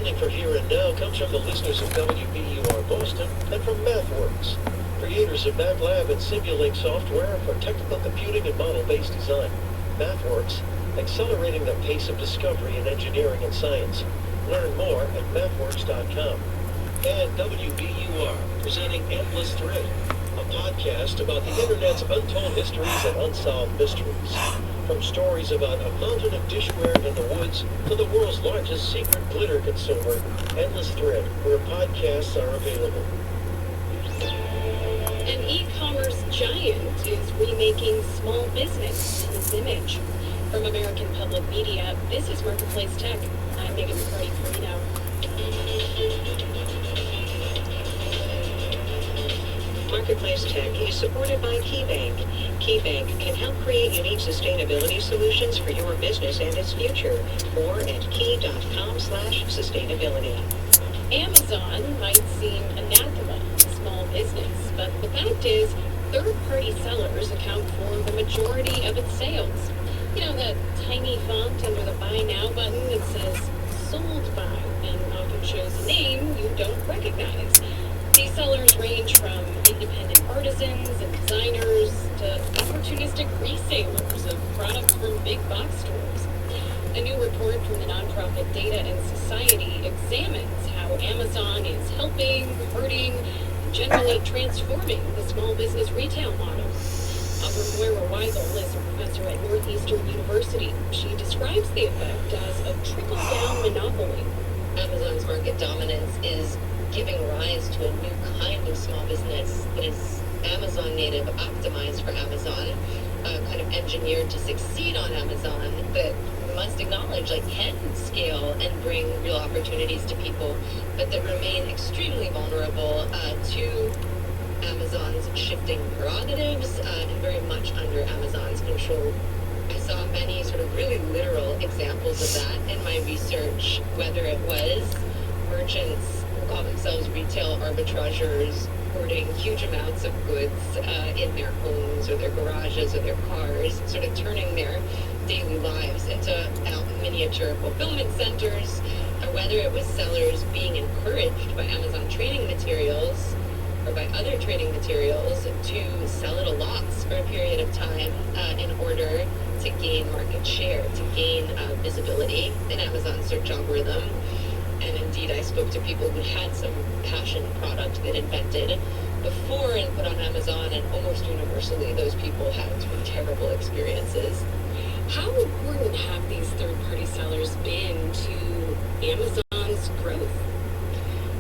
Funding for Here and Now comes from the listeners of WBUR Boston and from MathWorks, creators of MATLAB and Simulink software for technical computing and model-based design. MathWorks, accelerating the pace of discovery in engineering and science. Learn more at mathworks.com. And WBUR, presenting Endless Thread, a podcast about the Internet's untold histories and unsolved mysteries. From stories about a mountain of dishware in the woods to the world's largest secret glitter consumer, Endless Thread, where podcasts are available. An e-commerce giant is remaking small business in its image. From American Public Media, this is Marketplace Tech. I'm Megan Birdy. Marketplace Tech is supported by KeyBank. KeyBank can help create unique sustainability solutions for your business and its future. More at key.com/sustainability. Amazon might seem anathema to small business, but the fact is, third-party sellers account for the majority of its sales. You know, that tiny font under the Buy Now button that says Sold By and often shows a name you don't recognize. These sellers range from independent artisans and designers to opportunistic resellers of products from big box stores. A new report from the nonprofit Data and Society examines how Amazon is helping, hurting, and generally transforming the small business retail model. Author Moira Weigel is a professor at Northeastern University. She describes the effect as a trickle-down monopoly. Amazon's market dominance is giving rise to a new kind of small business that is Amazon native, optimized for Amazon, kind of engineered to succeed on Amazon, but must acknowledge can scale and bring real opportunities to people, but that remain extremely vulnerable to Amazon's shifting prerogatives and very much under Amazon's control. I saw many sort of really literal examples of that in my research, whether it was merchants who call themselves retail arbitrageurs hoarding huge amounts of goods in their homes or their garages or their cars, sort of turning their daily lives into miniature fulfillment centers, or whether it was sellers being encouraged by Amazon trading materials or by other trading materials to sell at a loss for a period of time in order to gain market share, to gain visibility in Amazon's search algorithm. And indeed, I spoke to people who had some passion product they'd invented before and put on Amazon, and almost universally, those people had sort of terrible experiences. How important have these third-party sellers been to Amazon's growth?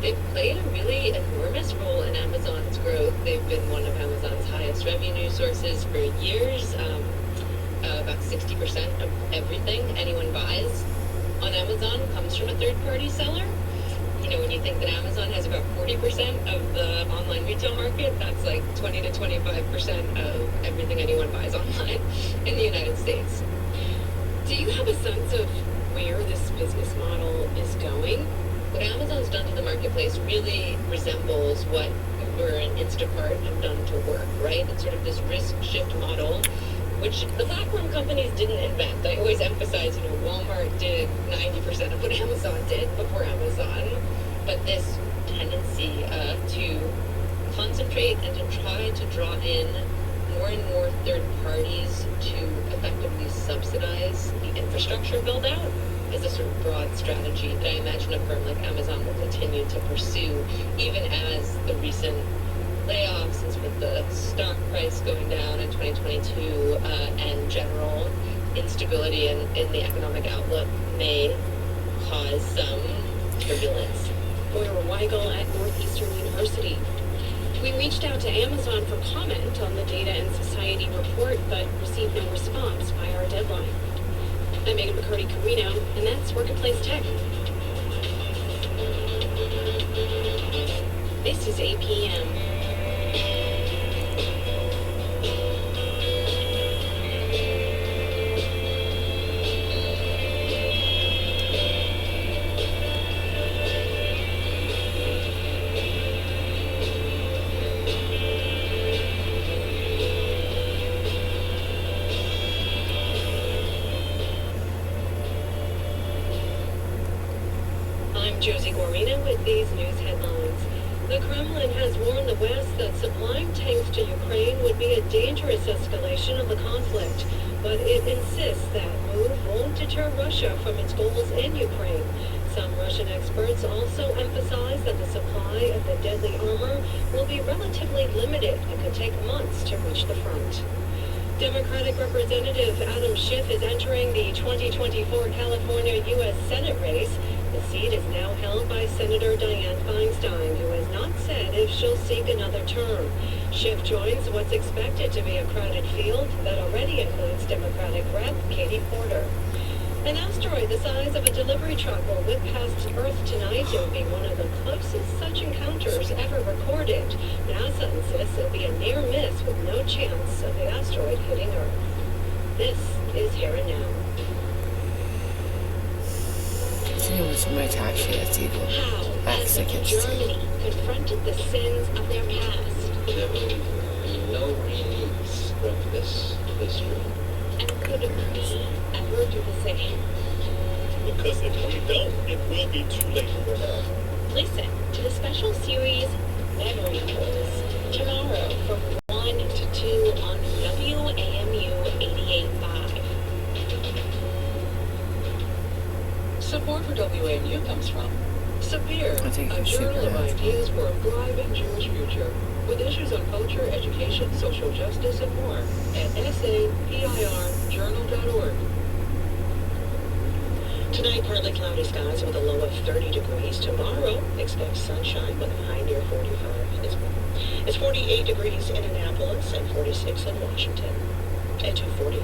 They've played a really enormous role in Amazon's growth. They've been one of Amazon's highest revenue sources for years. About 60% of everything anyone buys on Amazon comes from a third-party seller. You know, when you think that Amazon has about 40% of the online retail market, that's like 20 to 25% of everything anyone buys online in the United States. Do you have a sense of where this business model is going? What Amazon's done to the marketplace really resembles what Uber and Instacart have done to work, right? It's sort of this risk shift model, which the platform companies didn't invent. I always emphasize, Walmart did 90% of what Amazon did before Amazon, but this tendency to concentrate and to try to draw in more and more third parties to effectively subsidize the infrastructure build out is a sort of broad strategy that I imagine a firm like Amazon will continue to pursue, even as the recent layoffs and sort of the stock price going down in 2022 and general instability in the economic outlook may cause some turbulence. Moira Weigel at Northeastern University. We reached out to Amazon for comment on the Data and Society report, but received no response by our deadline. I'm Megan McCurdy-Carino, and that's Marketplace Tech. This is APM. I'm Josie Guarino with these news headlines. The Kremlin has warned the West that supplying tanks to Ukraine would be a dangerous escalation of the conflict, but it insists that move won't deter Russia from its goals in Ukraine. Some Russian experts also emphasize that the supply of the deadly armor will be relatively limited and could take months to reach the front. Democratic Representative Adam Schiff is entering the 2024 California U.S. Senate race. The seat is now held by Senator Dianne Feinstein, who has not said if she'll seek another term. Schiff joins what's expected to be a crowded field that already includes Democratic Rep. Katie Porter. An asteroid the size of a delivery truck will whip past Earth tonight. It will be one of the closest such encounters ever recorded. NASA insists it'll be a near miss with no chance of the asteroid hitting Earth. This is Here and Now. How has Germany confronted the sins of their past? There will be no release from this history. And could we ever do the same? Because if we don't, it will be too late for now. Listen to the special series Memory Holes tomorrow from 1 to 2 on WAMU 88.5. Support for WAMU comes from Sapir, a journal of ideas for a thriving Jewish future, with issues on culture, education, social justice, and more, at sapirjournal.org. Tonight, partly cloudy skies with a low of 30 degrees. Tomorrow, expect sunshine with a high near 45. It's 48 degrees in Annapolis and 46 in Washington. At 2:40.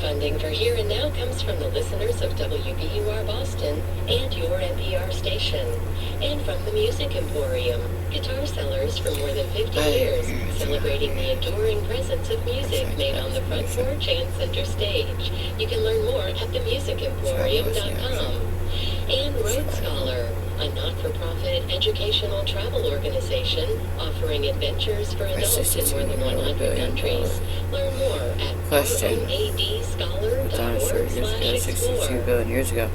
Funding for Here and Now comes from the listeners of WBUR Boston and your NPR station. And from the Music Emporium, guitar sellers for more than 50 years, celebrating the enduring presence of music made on the front porch and center stage. You can learn more at themusicemporium.com. And Road Scholar, a not-for-profit educational travel organization offering adventures for adults in more than 100 countries. Learn more at roadscholar.org/explore. 62 billion years ago.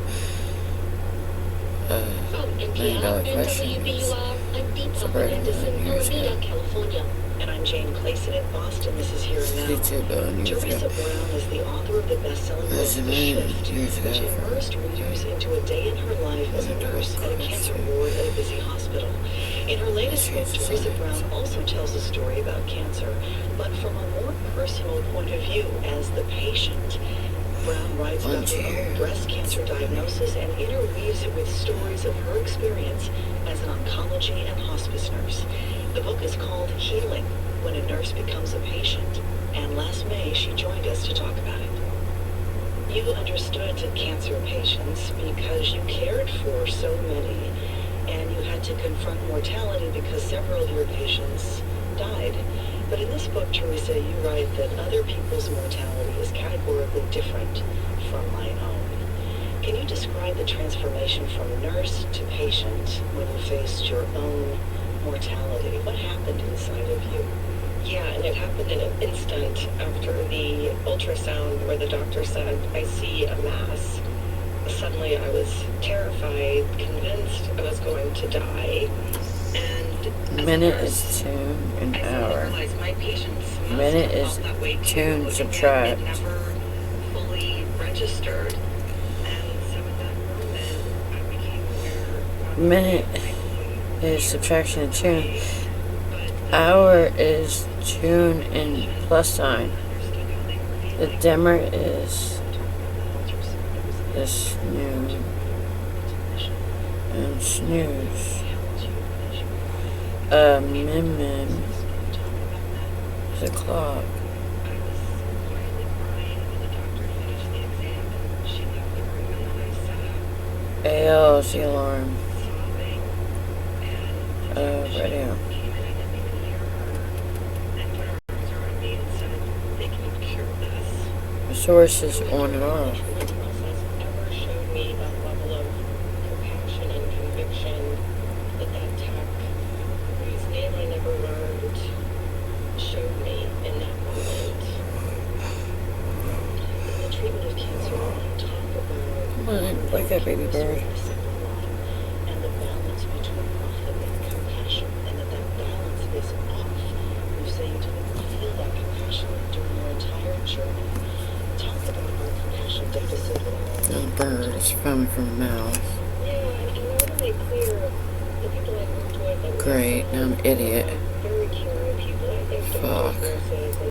From NPR and WBUR, I'm Deepa Hernandez in Alameda, California. And I'm Jane Clayson in Boston. This is Here and Now. 62 billion years Teresa ago. Brown is the author of the best-selling book, The Shift, which immersed readers into a day in her life as a nurse at a cancer ward at a busy hospital. In her latest book, Teresa Brown also tells a story about cancer, but from a more personal point of view as the patient. Brown writes about her own breast cancer diagnosis and interweaves it with stories of her experience as an oncology and hospice nurse. The book is called Healing, When a Nurse Becomes a Patient, and last May she joined us to talk about it. You understood cancer patients because you cared for so many, and you had to confront mortality because several of your patients died. But in this book, Teresa, you write that other people's mortality is categorically different from my own. Can you describe the transformation from nurse to patient when you faced your own mortality? What happened inside of you? Yeah, and it happened in an instant after the ultrasound where the doctor said, I see a mass. Suddenly I was terrified, convinced I was going to die. And Minute is tune, an hour. Minute is tune, subtract. Never fully registered. And so at that moment, I became aware. Minute is subtraction and tune. Hour is tune and plus sign. The dimmer is the snooze and snooze. Min is a clock. AL is the alarm. Radio. The source is on and off. Ever showed me that level of compassion and conviction that tech, whose name I never learned, showed me in that moment. on. Wake up, baby bird. And the balance between profit and compassion, and that balance is off. You say you didn't feel that compassion during your entire journey. Talk about your compassion deficit. The bird is foaming from the mouth. Yeah, and I want to make clear the people I worked with. Great, now I'm an idiot. Very caring people. I think Fuck. the